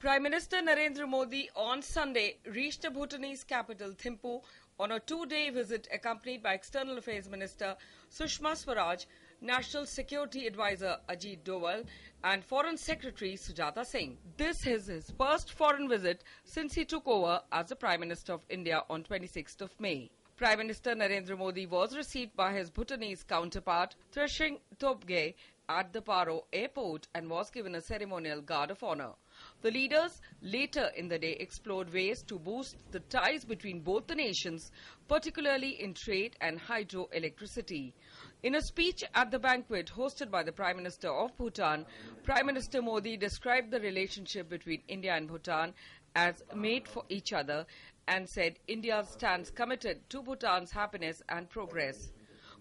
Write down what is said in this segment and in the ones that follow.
Prime Minister Narendra Modi on Sunday reached the Bhutanese capital Thimphu on a two-day visit accompanied by External Affairs Minister Sushma Swaraj, National Security Advisor Ajit Doval and Foreign Secretary Sujata Singh. This is his first foreign visit since he took over as the Prime Minister of India on 26th of May. Prime Minister Narendra Modi was received by his Bhutanese counterpart Tshering Tobgay at the Paro airport and was given a ceremonial guard of honor. The leaders later in the day explored ways to boost the ties between both the nations, particularly in trade and hydroelectricity. In a speech at the banquet hosted by the Prime Minister of Bhutan, Prime Minister Modi described the relationship between India and Bhutan as made for each other and said India stands committed to Bhutan's happiness and progress.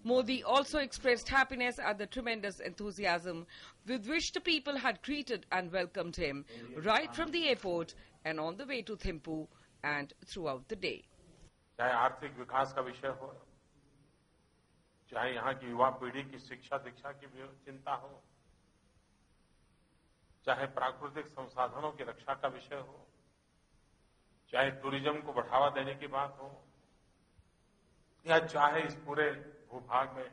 Modi also expressed happiness at the tremendous enthusiasm with which the people had greeted and welcomed him right from the airport and on the way to Thimphu and throughout the day. चाहे आर्थिक विकास का विषय हो, चाहे यहाँ की युवा पीढ़ी की शिक्षा दीक्षा की चिंता हो, चाहे प्राकृतिक संसाधनों की रक्षा का विषय हो, चाहे टूरिज्म को बढ़ावा देने की बात हो, या चाहे इस पूरे भूभाग में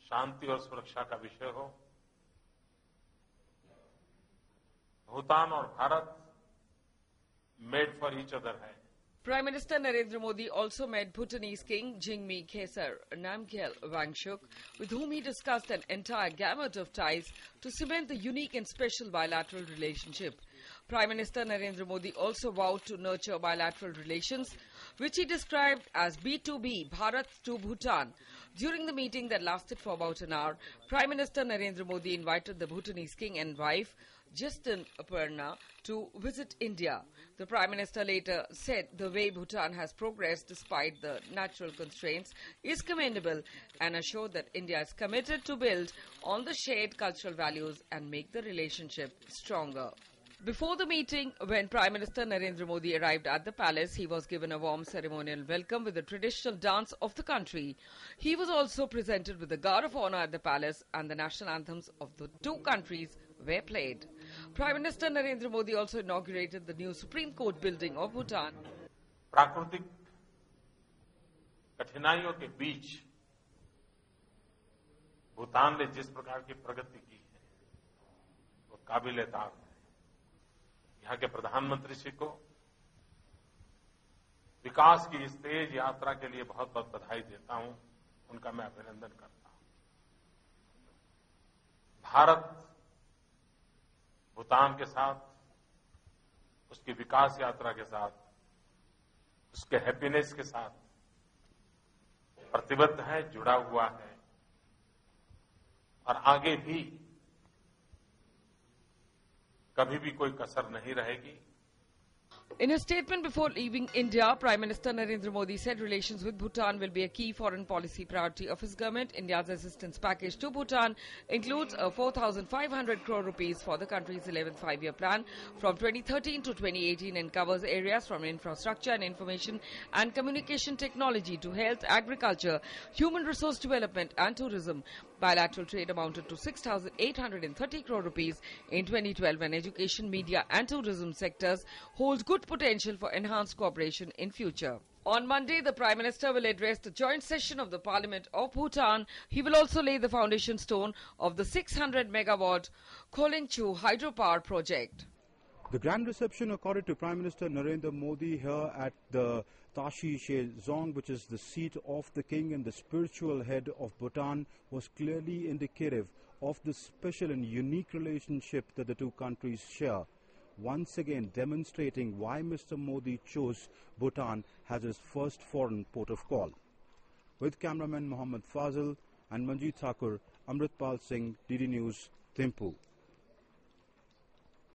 शांति और सुरक्षा का विषय हो, भूटान और Bharat made for each other है. Prime Minister Narendra Modi also met Bhutanese King Jingme Khesar Namgyel Wangchuk, with whom he discussed an entire gamut of ties to cement the unique and special bilateral relationship. Prime Minister Narendra Modi also vowed to nurture bilateral relations, which he described as B2B, Bharat to Bhutan. During the meeting that lasted for about an hour, Prime Minister Narendra Modi invited the Bhutanese king and wife, Jistin Aparna, to visit India. The Prime Minister later said the way Bhutan has progressed despite the natural constraints is commendable and assured that India is committed to build on the shared cultural values and make the relationship stronger. Before the meeting, when Prime Minister Narendra Modi arrived at the palace, he was given a warm ceremonial welcome with the traditional dance of the country. He was also presented with the guard of honor at the palace and the national anthems of the two countries were played. Prime Minister Narendra Modi also inaugurated the new Supreme Court building of Bhutan. प्राकृतिक कठिनाइयों के बीच भूटान ने जिस प्रकार की प्रगति की है वो काबिल-ए-तारीफ है. यहाँ के प्रधानमंत्री जी को विकास की इस तेज यात्रा के लिए बहुत बहुत बधाई देता हूं. उनका मैं अभिनंदन करता हूं. भारत भूटान के साथ उसकी विकास यात्रा के साथ उसके हैप्पीनेस के साथ प्रतिबद्ध है, जुड़ा हुआ है और आगे भी कभी भी कोई कसर नहीं रहेगी. In a statement before leaving India, Prime Minister Narendra Modi said relations with Bhutan will be a key foreign policy priority of his government. India's assistance package to Bhutan includes a 4,500 crore rupees for the country's 11th five-year plan from 2013 to 2018 and covers areas from infrastructure and information and communication technology to health, agriculture, human resource development and tourism. Bilateral trade amounted to 6,830 crore rupees in 2012 and education, media and tourism sectors holds good potential for enhanced cooperation in future. On Monday, the Prime Minister will address the joint session of the Parliament of Bhutan. He will also lay the foundation stone of the 600-megawatt Kholingchu hydropower project. The grand reception accorded to Prime Minister Narendra Modi here at the Tashi Shezong, which is the seat of the king and the spiritual head of Bhutan, was clearly indicative of the special and unique relationship that the two countries share, once again demonstrating why Mr. Modi chose Bhutan as his first foreign port of call. With cameraman Mohammad Fazil and Manjeet Thakur, Amritpal Singh, DD News, Thimphu.